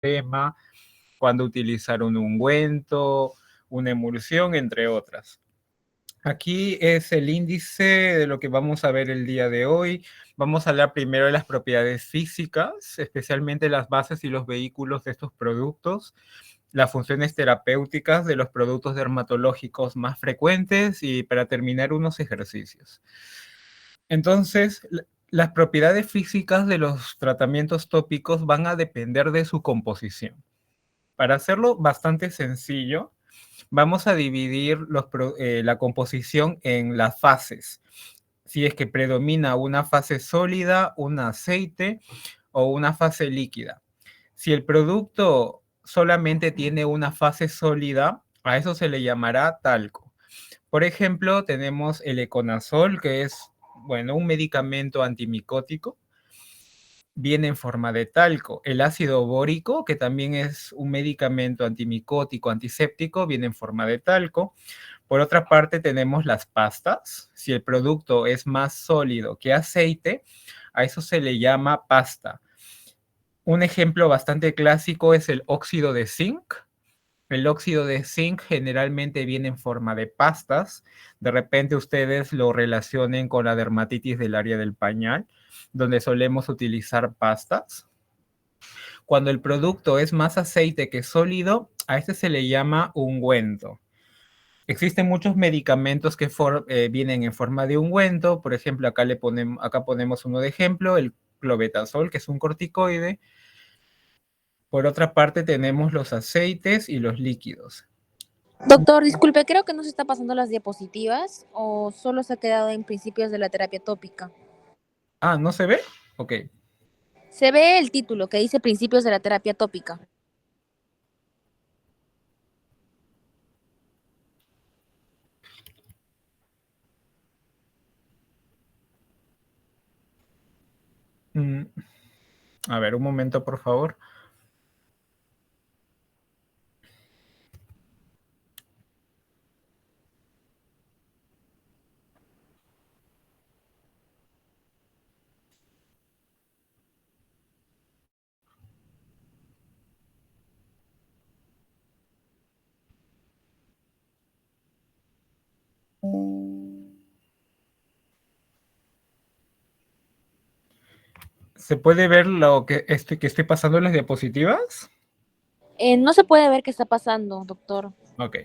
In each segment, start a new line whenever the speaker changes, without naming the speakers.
crema, cuándo utilizar un ungüento, una emulsión, entre otras. Aquí es el índice de lo que vamos a ver el día de hoy. Vamos a hablar primero de las propiedades físicas, especialmente las bases y los vehículos de estos productos, las funciones terapéuticas de los productos dermatológicos más frecuentes y para terminar unos ejercicios. Entonces, las propiedades físicas de los tratamientos tópicos van a depender de su composición. Para hacerlo bastante sencillo, vamos a dividir la composición en las fases. Si es que predomina una fase sólida, un aceite o una fase líquida. Si el producto solamente tiene una fase sólida, a eso se le llamará talco. Por ejemplo, tenemos el Econazol, que es, bueno, un medicamento antimicótico, viene en forma de talco. El ácido bórico, que también es un medicamento antimicótico, antiséptico, viene en forma de talco. Por otra parte, tenemos las pastas. Si el producto es más sólido que aceite, a eso se le llama pasta. Un ejemplo bastante clásico es el óxido de zinc. El óxido de zinc generalmente viene en forma de pastas. De repente ustedes lo relacionen con la dermatitis del área del pañal, donde solemos utilizar pastas. Cuando el producto es más aceite que sólido, a este se le llama ungüento. Existen muchos medicamentos que vienen en forma de ungüento. Por ejemplo, acá ponemos uno de ejemplo, el clobetasol, que es un corticoide. Por otra parte, tenemos los aceites y los líquidos.
Doctor, disculpe, creo que no se está pasando las diapositivas o solo se ha quedado en principios de la terapia tópica.
Ah, ¿no se ve? Ok.
Se ve el título que dice principios de la terapia tópica.
A ver, un momento, por favor. ¿Se puede ver lo que estoy pasando en las diapositivas?
No se puede ver qué está pasando, doctor.
Ok.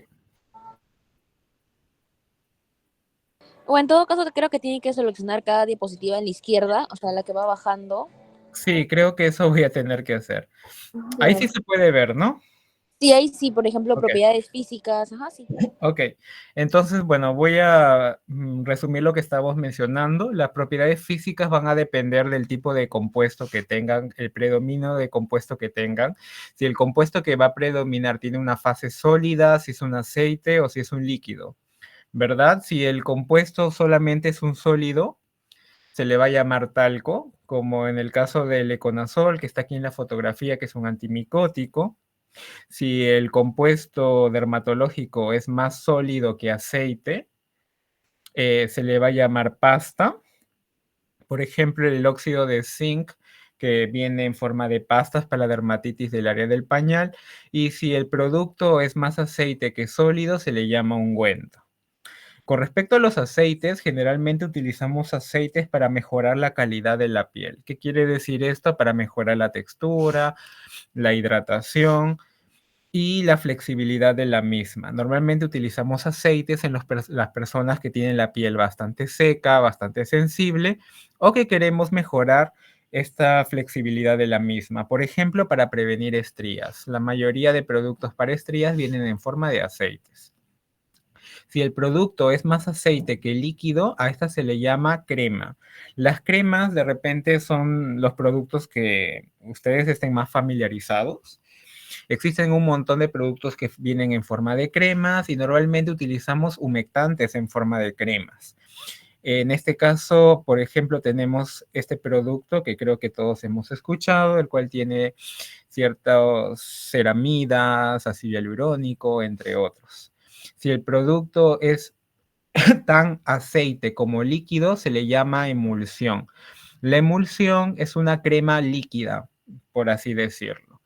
O en todo caso, creo que tiene que seleccionar cada diapositiva en la izquierda, o sea, la que va bajando.
Sí, creo que eso voy a tener que hacer. Ahí sí se puede ver, ¿no?
Sí, ahí sí, por ejemplo,
Ok.
propiedades físicas, ajá, sí.
Ok, entonces, bueno, voy a resumir lo que estábamos mencionando. Las propiedades físicas van a depender del tipo de compuesto que tengan, el predominio de compuesto que tengan. Si el compuesto que va a predominar tiene una fase sólida, si es un aceite o si es un líquido, ¿verdad? Si el compuesto solamente es un sólido, se le va a llamar talco, como en el caso del Econazol, que está aquí en la fotografía, que es un antimicótico. Si el compuesto dermatológico es más sólido que aceite, se le va a llamar pasta. Por ejemplo, el óxido de zinc, que viene en forma de pastas para la dermatitis del área del pañal. Y si el producto es más aceite que sólido, se le llama ungüento. Con respecto a los aceites, generalmente utilizamos aceites para mejorar la calidad de la piel. ¿Qué quiere decir esto? Para mejorar la textura, la hidratación y la flexibilidad de la misma. Normalmente utilizamos aceites en las personas que tienen la piel bastante seca, bastante sensible o que queremos mejorar esta flexibilidad de la misma. Por ejemplo, para prevenir estrías. La mayoría de productos para estrías vienen en forma de aceites. Si el producto es más aceite que líquido, a esta se le llama crema. Las cremas de repente son los productos que ustedes estén más familiarizados. Existen un montón de productos que vienen en forma de cremas y normalmente utilizamos humectantes en forma de cremas. En este caso, por ejemplo, tenemos este producto que creo que todos hemos escuchado, el cual tiene ciertas ceramidas, ácido hialurónico, entre otros. Si el producto es tan aceite como líquido, se le llama emulsión. La emulsión es una crema líquida, por así decirlo.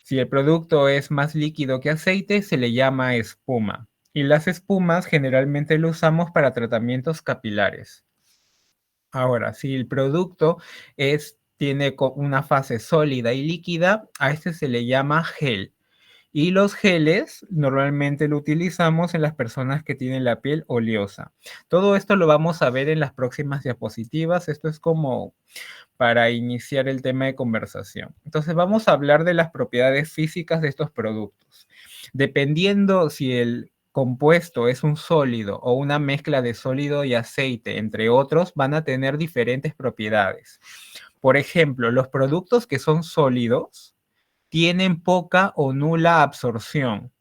Si el producto es más líquido que aceite, se le llama espuma. Y las espumas generalmente lo usamos para tratamientos capilares. Ahora, si el producto tiene una fase sólida y líquida, a este se le llama gel. Y los geles normalmente lo utilizamos en las personas que tienen la piel oleosa. Todo esto lo vamos a ver en las próximas diapositivas. Esto es como para iniciar el tema de conversación. Entonces vamos a hablar de las propiedades físicas de estos productos. Dependiendo si el compuesto es un sólido o una mezcla de sólido y aceite, entre otros, van a tener diferentes propiedades. Por ejemplo, los productos que son sólidos tienen poca o nula absorción.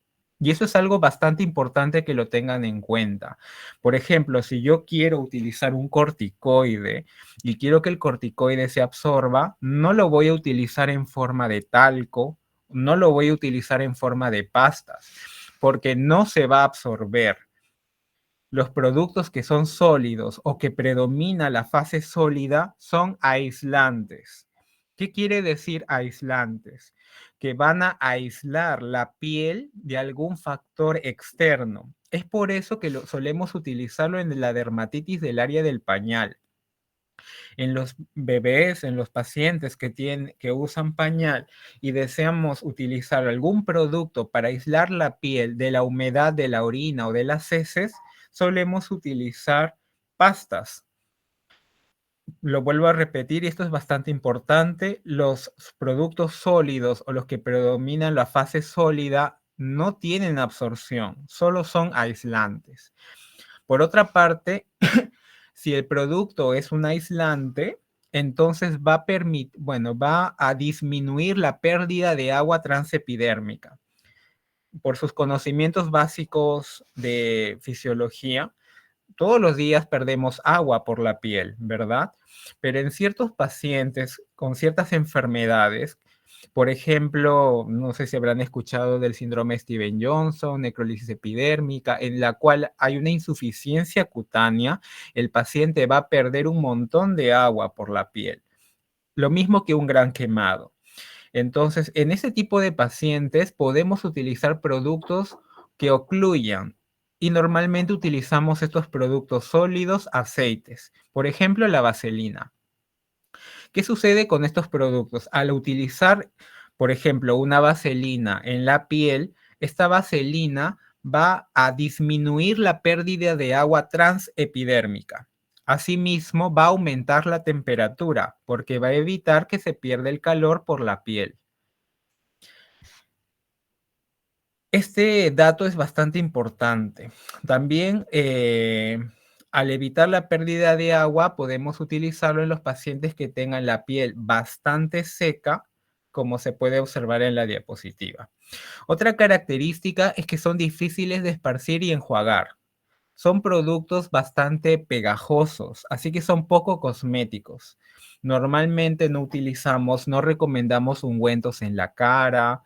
Y eso es algo bastante importante que lo tengan en cuenta. Por ejemplo, si yo quiero utilizar un corticoide y quiero que el corticoide se absorba, no lo voy a utilizar en forma de talco, no lo voy a utilizar en forma de pastas, porque no se va a absorber. Los productos que son sólidos o que predomina la fase sólida son aislantes. ¿Qué quiere decir aislantes? Que van a aislar la piel de algún factor externo. Es por eso que solemos utilizarlo en la dermatitis del área del pañal. En los bebés, en los pacientes que usan pañal y deseamos utilizar algún producto para aislar la piel de la humedad de la orina o de las heces, solemos utilizar pastas. Lo vuelvo a repetir y esto es bastante importante. Los productos sólidos o los que predominan la fase sólida no tienen absorción, solo son aislantes. Por otra parte, si el producto es un aislante, entonces va a disminuir la pérdida de agua transepidérmica. Por sus conocimientos básicos de fisiología, todos los días perdemos agua por la piel, ¿verdad? Pero en ciertos pacientes con ciertas enfermedades, por ejemplo, no sé si habrán escuchado del síndrome Steven-Johnson, necrólisis epidérmica, en la cual hay una insuficiencia cutánea, el paciente va a perder un montón de agua por la piel. Lo mismo que un gran quemado. Entonces, en ese tipo de pacientes podemos utilizar productos que ocluyan y normalmente utilizamos estos productos sólidos, aceites. Por ejemplo, la vaselina. ¿Qué sucede con estos productos? Al utilizar, por ejemplo, una vaselina en la piel, esta vaselina va a disminuir la pérdida de agua transepidérmica. Asimismo, va a aumentar la temperatura porque va a evitar que se pierda el calor por la piel. Este dato es bastante importante. También, al evitar la pérdida de agua, podemos utilizarlo en los pacientes que tengan la piel bastante seca, como se puede observar en la diapositiva. Otra característica es que son difíciles de esparcir y enjuagar. Son productos bastante pegajosos, así que son poco cosméticos. Normalmente no recomendamos ungüentos en la cara,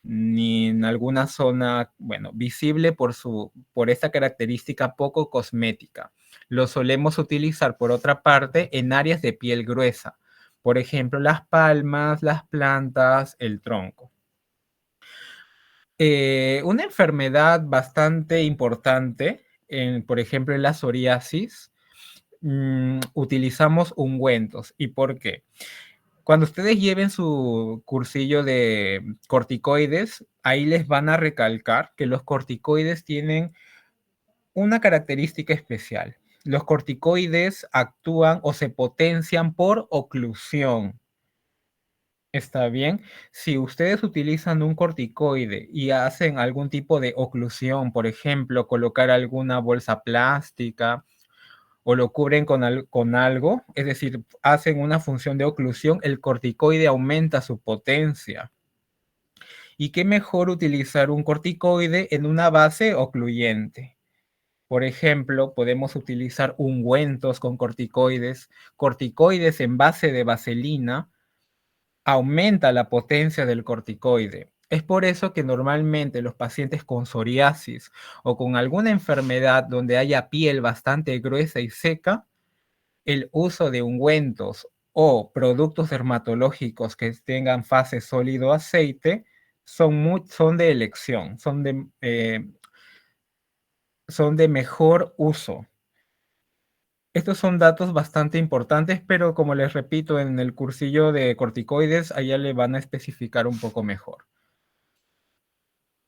ni en alguna zona, bueno, visible por esta característica poco cosmética. Lo solemos utilizar, por otra parte, en áreas de piel gruesa, por ejemplo, las palmas, las plantas, el tronco. Una enfermedad bastante importante, por ejemplo, en la psoriasis, utilizamos ungüentos. ¿Y por qué? Cuando ustedes lleven su cursillo de corticoides, ahí les van a recalcar que los corticoides tienen una característica especial. Los corticoides actúan o se potencian por oclusión. ¿Está bien? Si ustedes utilizan un corticoide y hacen algún tipo de oclusión, por ejemplo, colocar alguna bolsa plástica, o lo cubren con algo, es decir, hacen una función de oclusión, el corticoide aumenta su potencia. ¿Y qué mejor utilizar un corticoide en una base ocluyente? Por ejemplo, podemos utilizar ungüentos con corticoides en base de vaselina, aumenta la potencia del corticoide. Es por eso que normalmente los pacientes con psoriasis o con alguna enfermedad donde haya piel bastante gruesa y seca, el uso de ungüentos o productos dermatológicos que tengan fase sólido aceite son de elección, son de mejor uso. Estos son datos bastante importantes, pero como les repito, en el cursillo de corticoides, allá le van a especificar un poco mejor.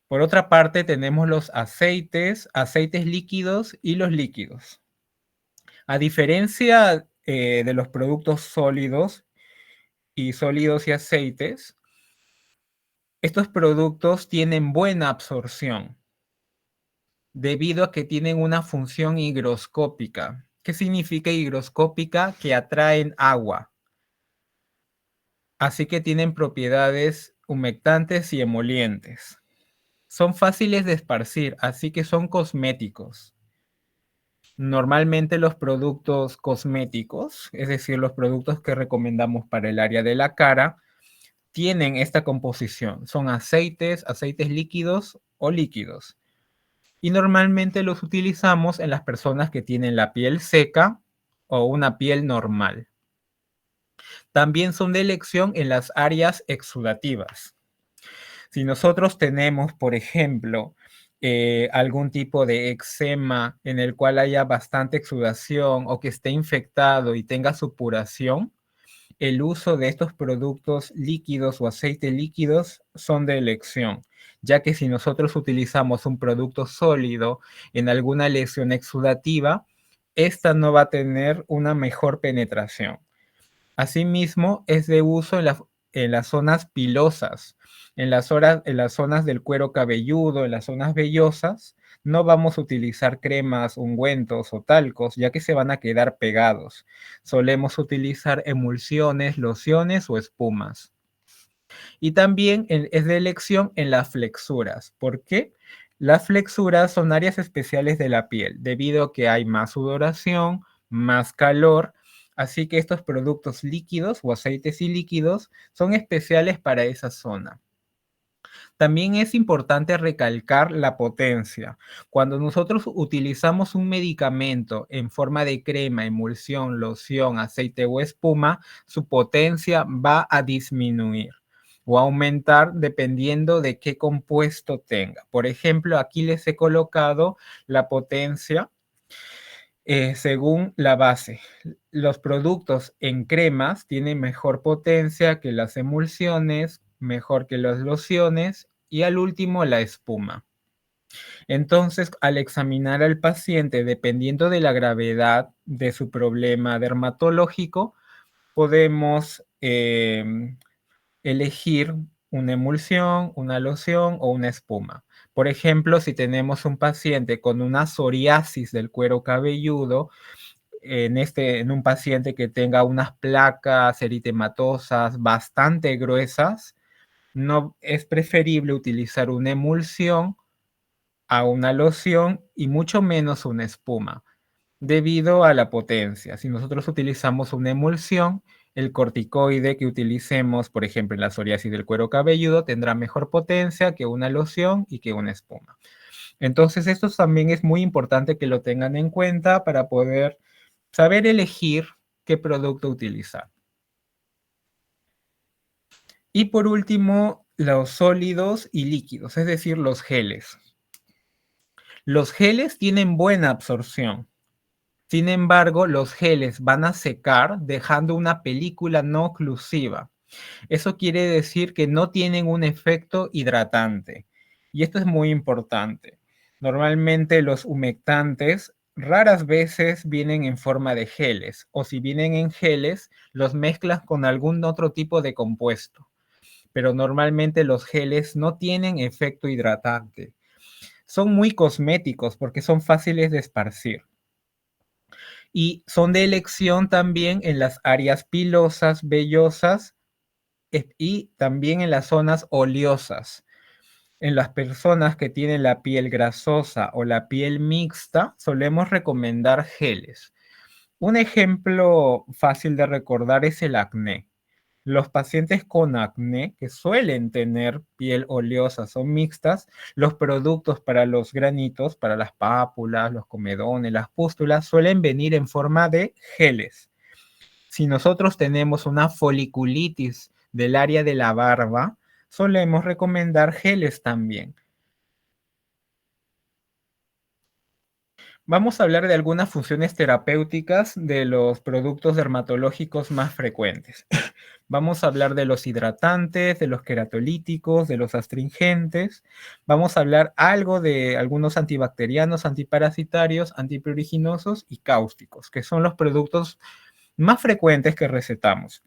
Por otra parte, tenemos los aceites, aceites líquidos y los líquidos. A diferencia de los productos sólidos y aceites, estos productos tienen buena absorción debido a que tienen una función higroscópica. ¿Qué significa higroscópica? Que atraen agua. Así que tienen propiedades humectantes y emolientes. Son fáciles de esparcir, así que son cosméticos. Normalmente los productos cosméticos, es decir, los productos que recomendamos para el área de la cara, tienen esta composición. Son aceites, aceites líquidos o líquidos. Y normalmente los utilizamos en las personas que tienen la piel seca o una piel normal. También son de elección en las áreas exudativas. Si nosotros tenemos, por ejemplo, algún tipo de eczema en el cual haya bastante exudación o que esté infectado y tenga supuración, el uso de estos productos líquidos o aceites líquidos son de elección, ya que si nosotros utilizamos un producto sólido en alguna lesión exudativa, esta no va a tener una mejor penetración. Asimismo, es de uso en las zonas pilosas, en las zonas del cuero cabelludo, en las zonas vellosas. No vamos a utilizar cremas, ungüentos o talcos, ya que se van a quedar pegados. Solemos utilizar emulsiones, lociones o espumas. Y también es de elección en las flexuras. ¿Por qué? Las flexuras son áreas especiales de la piel, debido a que hay más sudoración, más calor. Así que estos productos líquidos o aceites y líquidos son especiales para esa zona. También es importante recalcar la potencia. Cuando nosotros utilizamos un medicamento en forma de crema, emulsión, loción, aceite o espuma, su potencia va a disminuir o aumentar dependiendo de qué compuesto tenga. Por ejemplo, aquí les he colocado la potencia según la base. Los productos en cremas tienen mejor potencia que las emulsiones, mejor que las lociones y al último la espuma. Entonces, al examinar al paciente, dependiendo de la gravedad de su problema dermatológico, podemos elegir una emulsión, una loción o una espuma. Por ejemplo, si tenemos un paciente con una psoriasis del cuero cabelludo, en un paciente que tenga unas placas eritematosas bastante gruesas, no es preferible utilizar una emulsión a una loción y mucho menos una espuma, debido a la potencia. Si nosotros utilizamos una emulsión, el corticoide que utilicemos, por ejemplo, en la psoriasis del cuero cabelludo, tendrá mejor potencia que una loción y que una espuma. Entonces, esto también es muy importante que lo tengan en cuenta para poder saber elegir qué producto utilizar. Y por último, los sólidos y líquidos, es decir, los geles. Los geles tienen buena absorción. Sin embargo, los geles van a secar dejando una película no oclusiva. Eso quiere decir que no tienen un efecto hidratante. Y esto es muy importante. Normalmente los humectantes raras veces vienen en forma de geles, o si vienen en geles, los mezclas con algún otro tipo de compuesto. Pero normalmente los geles no tienen efecto hidratante. Son muy cosméticos porque son fáciles de esparcir. Y son de elección también en las áreas pilosas, vellosas y también en las zonas oleosas. En las personas que tienen la piel grasosa o la piel mixta, solemos recomendar geles. Un ejemplo fácil de recordar es el acné. Los pacientes con acné que suelen tener piel oleosa o mixtas, los productos para los granitos, para las pápulas, los comedones, las pústulas, suelen venir en forma de geles. Si nosotros tenemos una foliculitis del área de la barba, solemos recomendar geles también. Vamos a hablar de algunas funciones terapéuticas de los productos dermatológicos más frecuentes. Vamos a hablar de los hidratantes, de los queratolíticos, de los astringentes. Vamos a hablar algo de algunos antibacterianos, antiparasitarios, antipruriginosos y cáusticos, que son los productos más frecuentes que recetamos.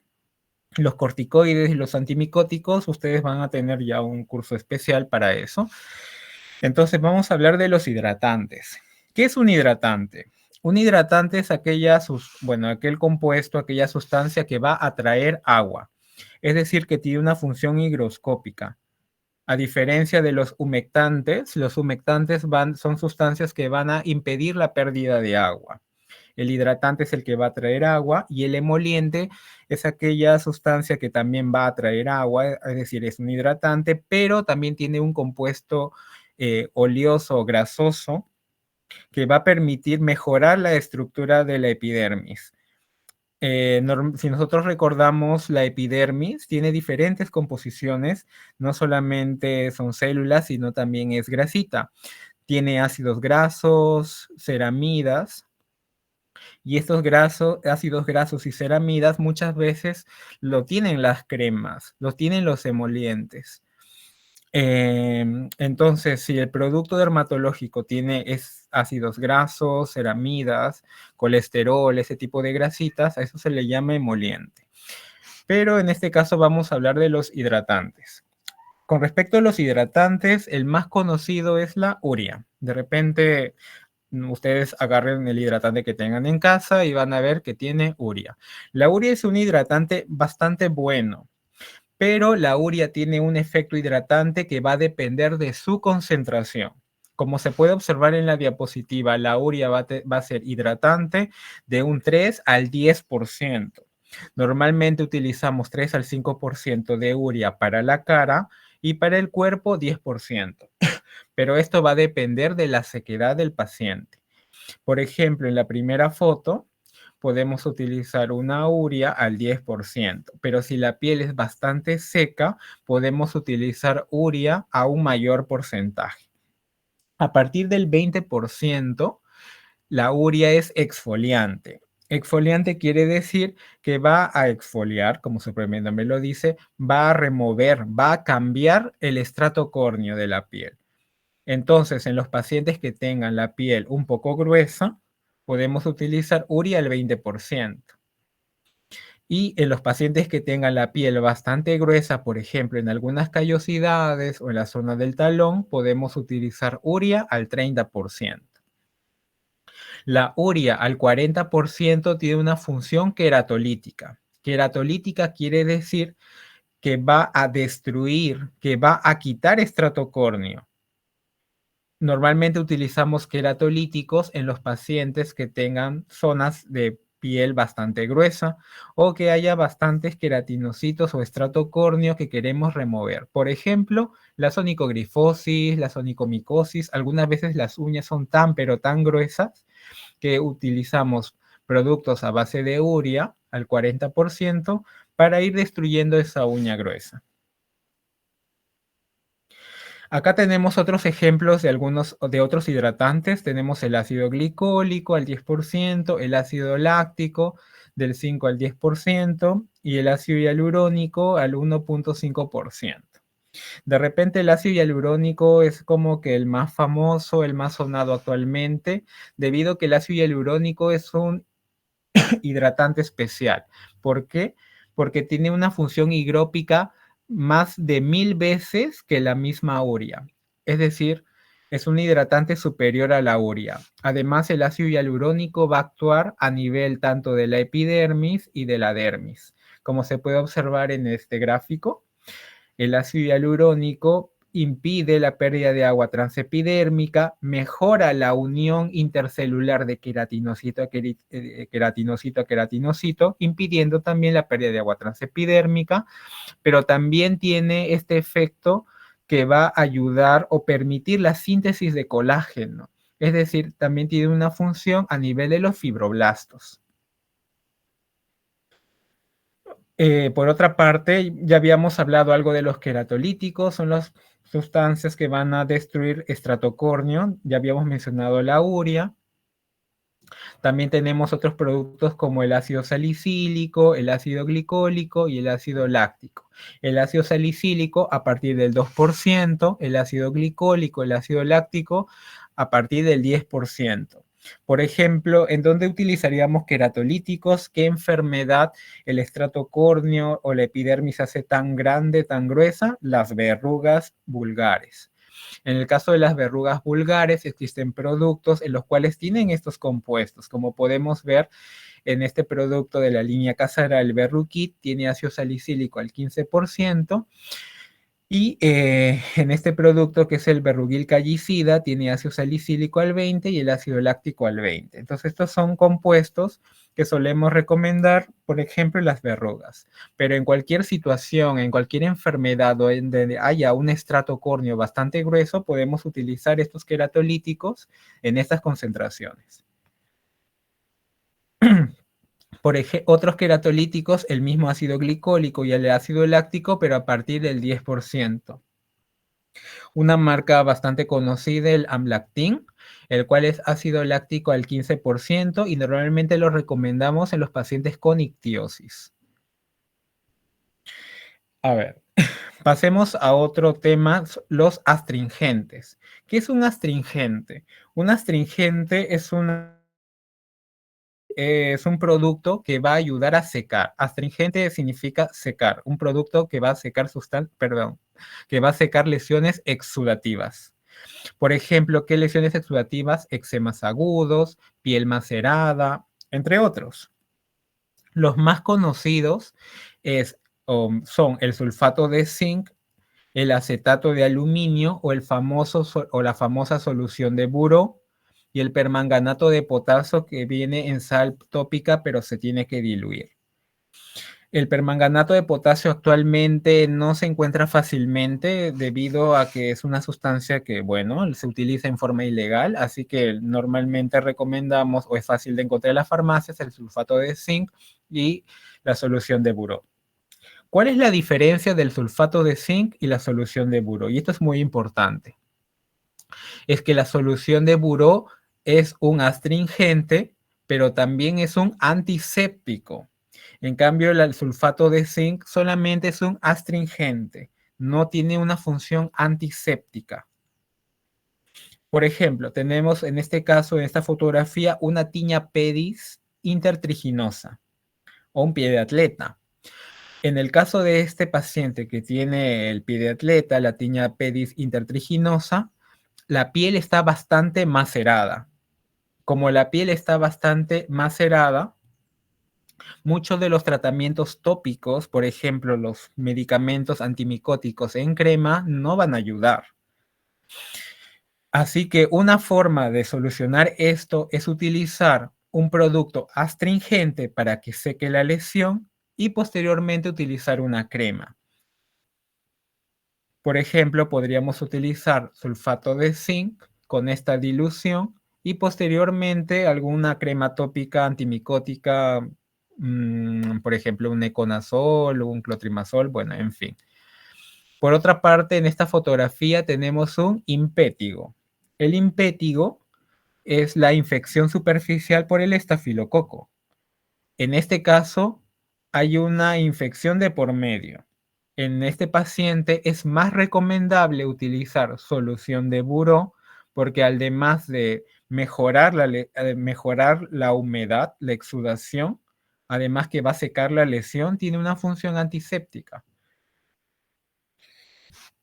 Los corticoides y los antimicóticos, ustedes van a tener ya un curso especial para eso. Entonces vamos a hablar de los hidratantes. ¿Qué es un hidratante? Un hidratante es aquel compuesto, aquella sustancia que va a atraer agua. Es decir, que tiene una función higroscópica. A diferencia de los humectantes son sustancias que van a impedir la pérdida de agua. El hidratante es el que va a traer agua y el emoliente es aquella sustancia que también va a traer agua, es decir, es un hidratante, pero también tiene un compuesto oleoso o grasoso que va a permitir mejorar la estructura de la epidermis. Si nosotros recordamos, la epidermis tiene diferentes composiciones, no solamente son células, sino también es grasita. Tiene ácidos grasos, ceramidas, y estos ácidos grasos y ceramidas muchas veces lo tienen las cremas, lo tienen los emolientes. Entonces, si el producto dermatológico tiene ácidos grasos, ceramidas, colesterol, ese tipo de grasitas, a eso se le llama emoliente. Pero en este caso vamos a hablar de los hidratantes. Con respecto a los hidratantes, el más conocido es la urea. De repente, ustedes agarren el hidratante que tengan en casa y van a ver que tiene urea. La urea es un hidratante bastante bueno, pero la urea tiene un efecto hidratante que va a depender de su concentración. Como se puede observar en la diapositiva, la urea va a ser hidratante de un 3 al 10%. Normalmente utilizamos 3 al 5% de urea para la cara y para el cuerpo 10%. Pero esto va a depender de la sequedad del paciente. Por ejemplo, en la primera foto podemos utilizar una urea al 10%, pero si la piel es bastante seca, podemos utilizar urea a un mayor porcentaje. A partir del 20%, la urea es exfoliante. Exfoliante quiere decir que va a exfoliar, como su propio nombre lo dice, va a remover, va a cambiar el estrato córneo de la piel. Entonces, en los pacientes que tengan la piel un poco gruesa, podemos utilizar urea al 20%. Y en los pacientes que tengan la piel bastante gruesa, por ejemplo, en algunas callosidades o en la zona del talón, podemos utilizar urea al 30%. La urea al 40% tiene una función queratolítica. Queratolítica quiere decir que va a destruir, que va a quitar estrato córneo. Normalmente utilizamos queratolíticos en los pacientes que tengan zonas de piel bastante gruesa o que haya bastantes queratinocitos o estrato córneo que queremos remover. Por ejemplo, la sonicogrifosis, la sonicomicosis, algunas veces las uñas son tan pero tan gruesas que utilizamos productos a base de urea al 40% para ir destruyendo esa uña gruesa. Acá tenemos otros ejemplos de otros hidratantes. Tenemos el ácido glicólico al 10%, el ácido láctico del 5 al 10% y el ácido hialurónico al 1.5%. De repente el ácido hialurónico es como que el más famoso, el más sonado actualmente, debido a que el ácido hialurónico es un hidratante especial. ¿Por qué? Porque tiene una función higrópica más de 1000 veces que la misma urea. Es decir, es un hidratante superior a la urea. Además, el ácido hialurónico va a actuar a nivel tanto de la epidermis y de la dermis. Como se puede observar en este gráfico, el ácido hialurónico impide la pérdida de agua transepidérmica, mejora la unión intercelular de queratinocito a queratinocito, impidiendo también la pérdida de agua transepidérmica, pero también tiene este efecto que va a ayudar o permitir la síntesis de colágeno. Es decir, también tiene una función a nivel de los fibroblastos. Por otra parte, ya habíamos hablado algo de los queratolíticos, son las sustancias que van a destruir estratocornio, ya habíamos mencionado la urea. También tenemos otros productos como el ácido salicílico, el ácido glicólico y el ácido láctico. El ácido salicílico a partir del 2%, el ácido glicólico, el ácido láctico a partir del 10%. Por ejemplo, ¿en dónde utilizaríamos queratolíticos? ¿Qué enfermedad el estrato córneo o la epidermis hace tan grande, tan gruesa? Las verrugas vulgares. En el caso de las verrugas vulgares, existen productos en los cuales tienen estos compuestos. Como podemos ver en este producto de la línea Casara, el Verruquit tiene ácido salicílico al 15%. Y en este producto, que es el Berruguil callicida, tiene ácido salicílico al 20% y el ácido láctico al 20%. Entonces, estos son compuestos que solemos recomendar, por ejemplo, en las verrugas. Pero en cualquier situación, en cualquier enfermedad donde haya un estrato córneo bastante grueso, podemos utilizar estos queratolíticos en estas concentraciones. Por ejemplo, otros queratolíticos, el mismo ácido glicólico y el ácido láctico, pero a partir del 10%. Una marca bastante conocida, el Amlactin, el cual es ácido láctico al 15% y normalmente lo recomendamos en los pacientes con ictiosis. A ver, pasemos a otro tema, los astringentes. ¿Qué es un astringente? Un astringente es un producto que va a ayudar a secar. Astringente significa secar, un producto que va a secar que va a secar lesiones exudativas. Por ejemplo, ¿qué lesiones exudativas? Eczemas agudos, piel macerada, entre otros. Los más conocidos son el sulfato de zinc, el acetato de aluminio o la famosa solución de buró y el permanganato de potasio, que viene en sal tópica pero se tiene que diluir. El permanganato de potasio actualmente no se encuentra fácilmente debido a que es una sustancia que, bueno, se utiliza en forma ilegal, así que normalmente recomendamos, o es fácil de encontrar en las farmacias, el sulfato de zinc y la solución de buró. ¿Cuál es la diferencia del sulfato de zinc y la solución de buró? Y esto es muy importante. Es que la solución de buró es un astringente, pero también es un antiséptico. En cambio, el sulfato de zinc solamente es un astringente, no tiene una función antiséptica. Por ejemplo, tenemos en este caso, en esta fotografía, una tiña pedis intertriginosa o un pie de atleta. En el caso de este paciente que tiene el pie de atleta, la tiña pedis intertriginosa, la piel está bastante macerada. Como la piel está bastante macerada, muchos de los tratamientos tópicos, por ejemplo, los medicamentos antimicóticos en crema, no van a ayudar. Así que una forma de solucionar esto es utilizar un producto astringente para que seque la lesión y posteriormente utilizar una crema. Por ejemplo, podríamos utilizar sulfato de zinc con esta dilución y posteriormente alguna crema tópica antimicótica, por ejemplo, un econazol o un clotrimazol, bueno, en fin. Por otra parte, en esta fotografía tenemos un impétigo. El impétigo es la infección superficial por el estafilococo. En este caso, hay una infección de por medio. En este paciente es más recomendable utilizar solución de buró porque además de mejorar la humedad, la exudación, además que va a secar la lesión, tiene una función antiséptica.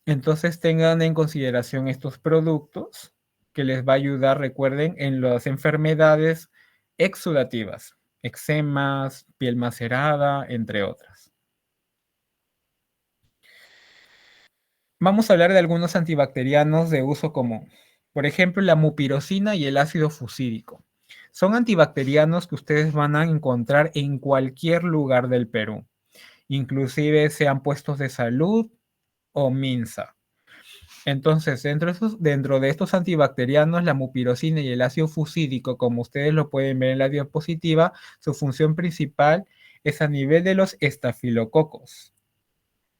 Entonces tengan en consideración estos productos que les va a ayudar, recuerden, en las enfermedades exudativas, eczemas, piel macerada, entre otras. Vamos a hablar de algunos antibacterianos de uso común. Por ejemplo, la mupirocina y el ácido fusídico. Son antibacterianos que ustedes van a encontrar en cualquier lugar del Perú, inclusive sean puestos de salud o MINSA. Entonces, dentro de estos antibacterianos, la mupirocina y el ácido fusídico, como ustedes lo pueden ver en la diapositiva, su función principal es a nivel de los estafilococos.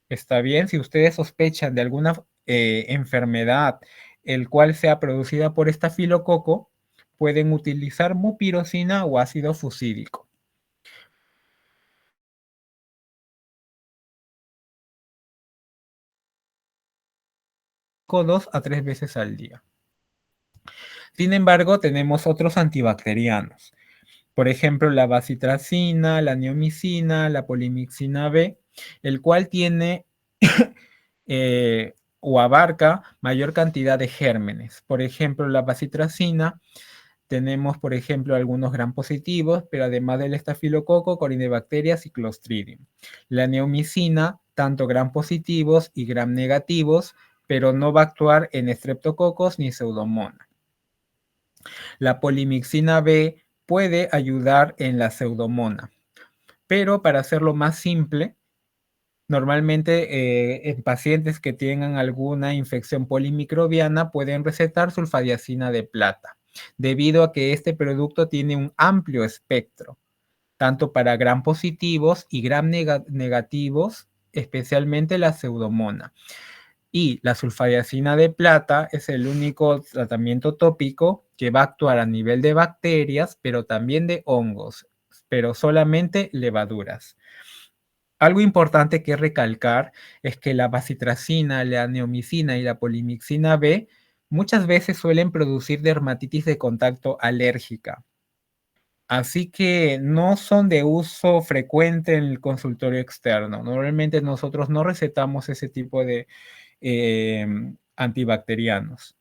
Está bien, si ustedes sospechan de alguna enfermedad el cual sea producida por estafilococo, pueden utilizar mupirocina o ácido fucídico. 2 a 3 veces al día. Sin embargo, tenemos otros antibacterianos. Por ejemplo, la bacitracina, la neomicina, la polimixina B, el cual tiene o abarca mayor cantidad de gérmenes. Por ejemplo, la bacitracina, tenemos, por ejemplo, algunos gram positivos, pero además del estafilococo, corinebacterias y clostridium. La neomicina, tanto gram positivos y gram negativos, pero no va a actuar en estreptococos ni pseudomonas. La polimixina B puede ayudar en la pseudomona, pero para hacerlo más simple, normalmente en pacientes que tengan alguna infección polimicrobiana pueden recetar sulfadiacina de plata, debido a que este producto tiene un amplio espectro, tanto para gram positivos y gram negativos, especialmente la pseudomona. Y la sulfadiacina de plata es el único tratamiento tópico que va a actuar a nivel de bacterias, pero también de hongos, pero solamente levaduras. Algo importante que recalcar es que la bacitracina, la neomicina y la polimixina B muchas veces suelen producir dermatitis de contacto alérgica. Así que no son de uso frecuente en el consultorio externo. Normalmente nosotros no recetamos ese tipo de antibacterianos.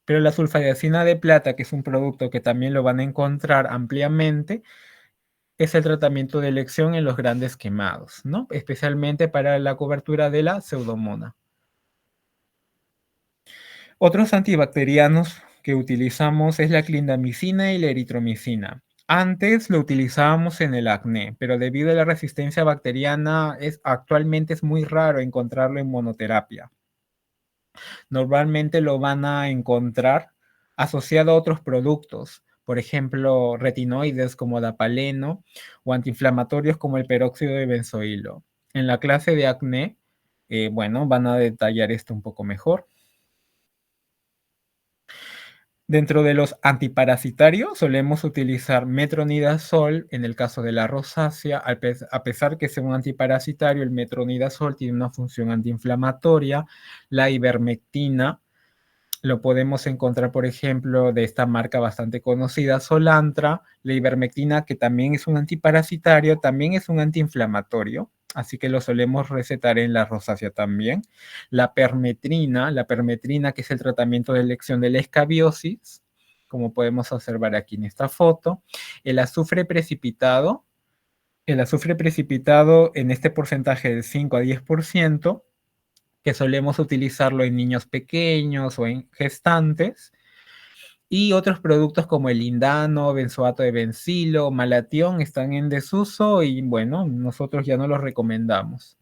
Pero la sulfadiacina de plata, que es un producto que también lo van a encontrar ampliamente, es el tratamiento de elección en los grandes quemados, ¿no? Especialmente para la cobertura de la pseudomona. Otros antibacterianos que utilizamos es la clindamicina y la eritromicina. Antes lo utilizábamos en el acné, pero debido a la resistencia bacteriana, actualmente es muy raro encontrarlo en monoterapia. Normalmente lo van a encontrar asociado a otros productos, por ejemplo, retinoides como dapaleno o antiinflamatorios como el peróxido de benzoilo. En la clase de acné, bueno, van a detallar esto un poco mejor. Dentro de los antiparasitarios solemos utilizar metronidazol en el caso de la rosácea. A pesar que sea un antiparasitario, el metronidazol tiene una función antiinflamatoria. La ivermectina lo podemos encontrar, por ejemplo, de esta marca bastante conocida, Solantra. La ivermectina, que también es un antiparasitario, también es un antiinflamatorio, así que lo solemos recetar en la rosácea también. La permetrina, que es el tratamiento de elección de la escabiosis, como podemos observar aquí en esta foto. El azufre precipitado en este porcentaje del 5 a 10%, que solemos utilizarlo en niños pequeños o en gestantes, y otros productos como el lindano, benzoato de bencilo, malatión están en desuso y bueno, nosotros ya no los recomendamos.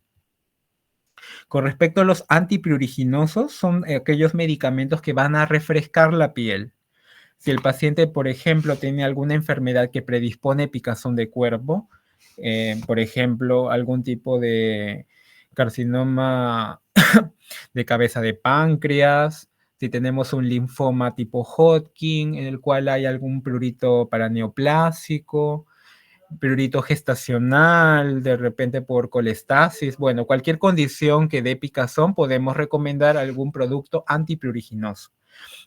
Con respecto a los antipruriginosos, son aquellos medicamentos que van a refrescar la piel. Si el paciente, por ejemplo, tiene alguna enfermedad que predispone picazón de cuerpo, por ejemplo, algún tipo de carcinoma de cabeza de páncreas, si tenemos un linfoma tipo Hodgkin, en el cual hay algún prurito paraneoplásico, prurito gestacional, de repente por colestasis, bueno, cualquier condición que dé picazón, podemos recomendar algún producto antipruriginoso.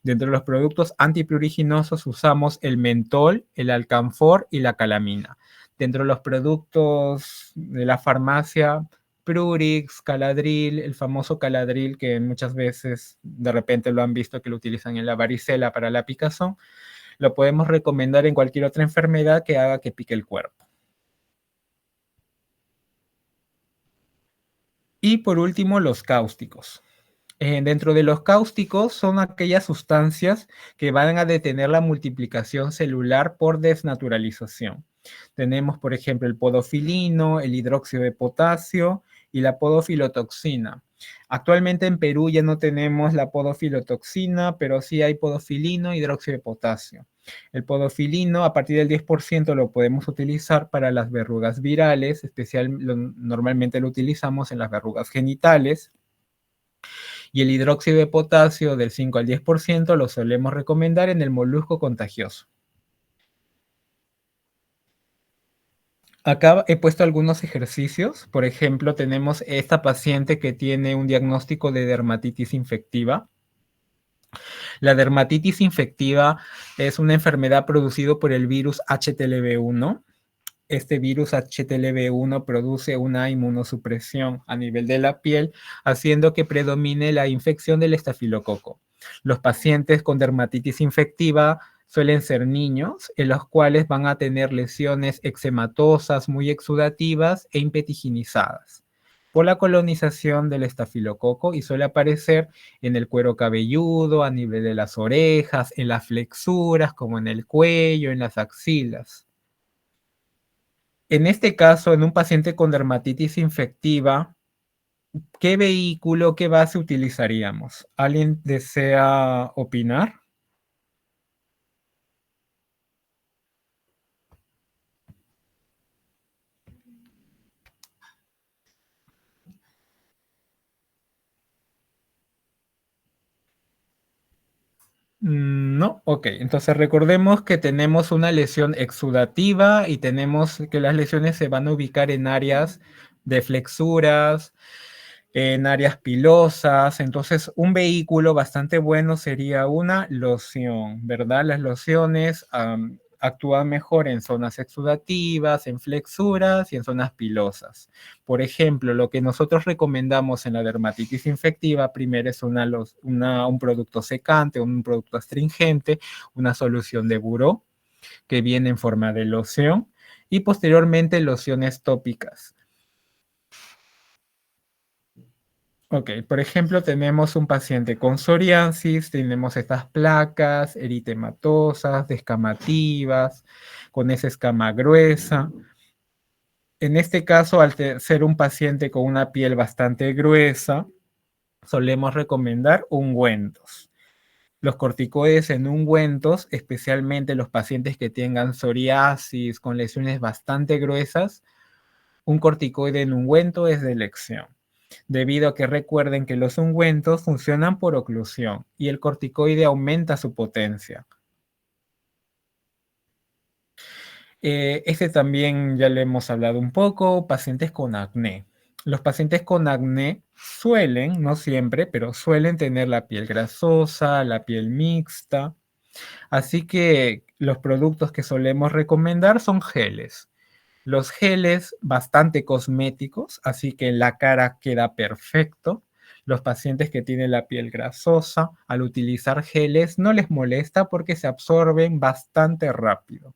Dentro de los productos antipruriginosos usamos el mentol, el alcanfor y la calamina. Dentro de los productos de la farmacia, Prurix, Caladril, el famoso Caladril que muchas veces de repente lo han visto que lo utilizan en la varicela para la picazón, lo podemos recomendar en cualquier otra enfermedad que haga que pique el cuerpo. Y por último, los cáusticos. Dentro de los cáusticos son aquellas sustancias que van a detener la multiplicación celular por desnaturalización. Tenemos, por ejemplo, el podofilino, el hidróxido de potasio y la podofilotoxina. Actualmente en Perú ya no tenemos la podofilotoxina, pero sí hay podofilino, hidróxido de potasio. El podofilino, a partir del 10%, lo podemos utilizar para las verrugas virales, normalmente lo utilizamos en las verrugas genitales. Y el hidróxido de potasio del 5 al 10% lo solemos recomendar en el molusco contagioso. Acá he puesto algunos ejercicios. Por ejemplo, tenemos esta paciente que tiene un diagnóstico de dermatitis infectiva. La dermatitis infectiva es una enfermedad producida por el virus HTLV1. Este virus HTLV1 produce una inmunosupresión a nivel de la piel, haciendo que predomine la infección del estafilococo. Los pacientes con dermatitis infectiva suelen ser niños, en los cuales van a tener lesiones eczematosas muy exudativas e impetiginizadas por la colonización del estafilococo, y suele aparecer en el cuero cabelludo, a nivel de las orejas, en las flexuras, como en el cuello, en las axilas. En este caso, en un paciente con dermatitis infectiva, ¿qué vehículo, qué base utilizaríamos? ¿Alguien desea opinar? No, ok. Entonces recordemos que tenemos una lesión exudativa y tenemos que las lesiones se van a ubicar en áreas de flexuras, en áreas pilosas. Entonces, un vehículo bastante bueno sería una loción, ¿verdad? Las lociones actúan mejor en zonas exudativas, en flexuras y en zonas pilosas. Por ejemplo, lo que nosotros recomendamos en la dermatitis infectiva, primero es un producto secante, un producto astringente, una solución de buró que viene en forma de loción, y posteriormente lociones tópicas. Ok, por ejemplo, tenemos un paciente con psoriasis, tenemos estas placas eritematosas, descamativas, con esa escama gruesa. En este caso, al ser un paciente con una piel bastante gruesa, solemos recomendar ungüentos. Los corticoides en ungüentos, especialmente los pacientes que tengan psoriasis con lesiones bastante gruesas, un corticoide en ungüento es de elección, debido a que recuerden que los ungüentos funcionan por oclusión y el corticoide aumenta su potencia. Este también ya le hemos hablado un poco, pacientes con acné. Los pacientes con acné suelen, no siempre, pero suelen tener la piel grasosa, la piel mixta. Así que los productos que solemos recomendar son geles. Los geles bastante cosméticos, así que la cara queda perfecto. Los pacientes que tienen la piel grasosa, al utilizar geles no les molesta porque se absorben bastante rápido.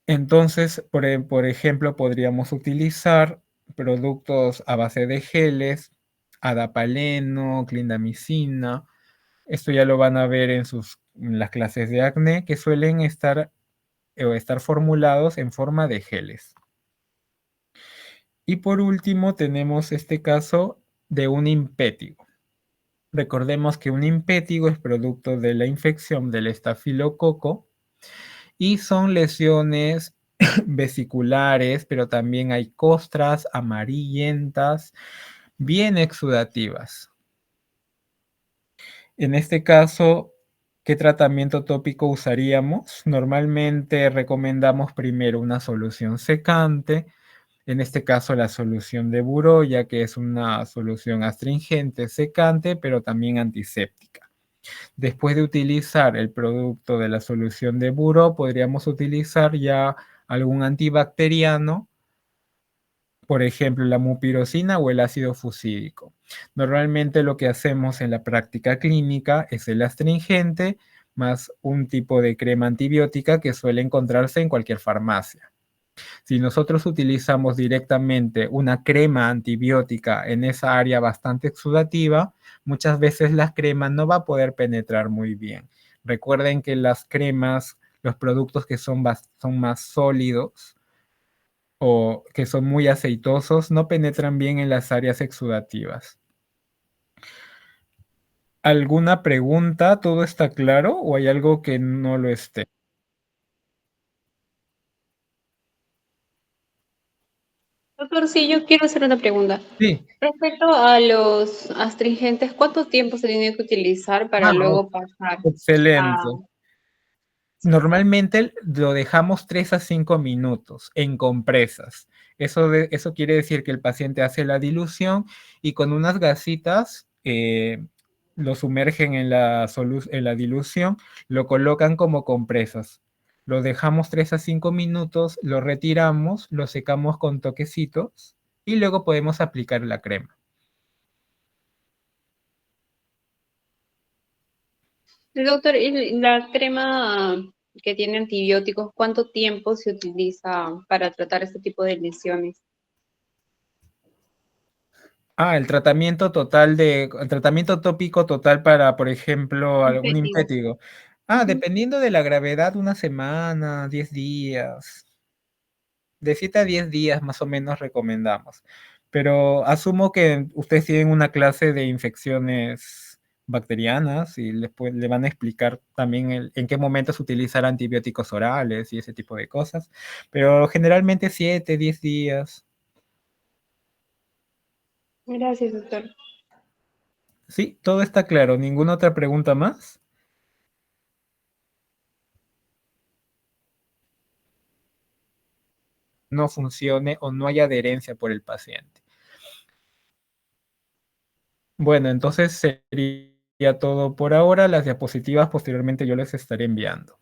Entonces, por ejemplo, podríamos utilizar productos a base de geles, adapaleno, clindamicina. Esto ya lo van a ver en las clases de acné, que suelen estar formulados en forma de geles. Y por último, tenemos este caso de un impétigo. Recordemos que un impétigo es producto de la infección del estafilococo y son lesiones vesiculares, pero también hay costras amarillentas, bien exudativas. En este caso, ¿qué tratamiento tópico usaríamos? Normalmente recomendamos primero una solución secante, en este caso la solución de buró, ya que es una solución astringente, secante, pero también antiséptica. Después de utilizar el producto de la solución de buró, podríamos utilizar ya algún antibacteriano, por ejemplo, la mupirocina o el ácido fusídico. Normalmente lo que hacemos en la práctica clínica es el astringente más un tipo de crema antibiótica que suele encontrarse en cualquier farmacia. Si nosotros utilizamos directamente una crema antibiótica en esa área bastante exudativa, muchas veces la crema no va a poder penetrar muy bien. Recuerden que las cremas, los productos que son más sólidos o que son muy aceitosos, no penetran bien en las áreas exudativas. ¿Alguna pregunta? ¿Todo está claro o hay algo que no lo esté?
Doctor, sí, yo quiero hacer una pregunta.
Sí.
Respecto a los astringentes, ¿cuánto tiempo se tiene que utilizar para
Ah,
luego pasar a...
excelente. Normalmente lo dejamos 3 a 5 minutos en compresas. Eso quiere decir que el paciente hace la dilución y con unas gasitas lo sumergen en en la dilución, lo colocan como compresas. Lo dejamos 3 a 5 minutos, lo retiramos, lo secamos con toquecitos y luego podemos aplicar la crema.
Doctor, ¿y la crema que tiene antibióticos, cuánto tiempo se utiliza para tratar este tipo de lesiones?
Ah, el tratamiento tópico total para, por ejemplo, algún
Infectivos.
impétigo. Ah,
Ujú.
dependiendo de la gravedad, una semana, 10 días. De 7 a 10 días más o menos recomendamos. Pero asumo que ustedes tienen una clase de infecciones bacterianas y le van a explicar también en qué momentos utilizar antibióticos orales y ese tipo de cosas. Pero generalmente 7, 10 días.
Gracias, doctor.
Sí, todo está claro. ¿Ninguna otra pregunta más? No funcione o no hay adherencia por el paciente. Bueno, entonces sería todo por ahora. Las diapositivas posteriormente yo les estaré enviando.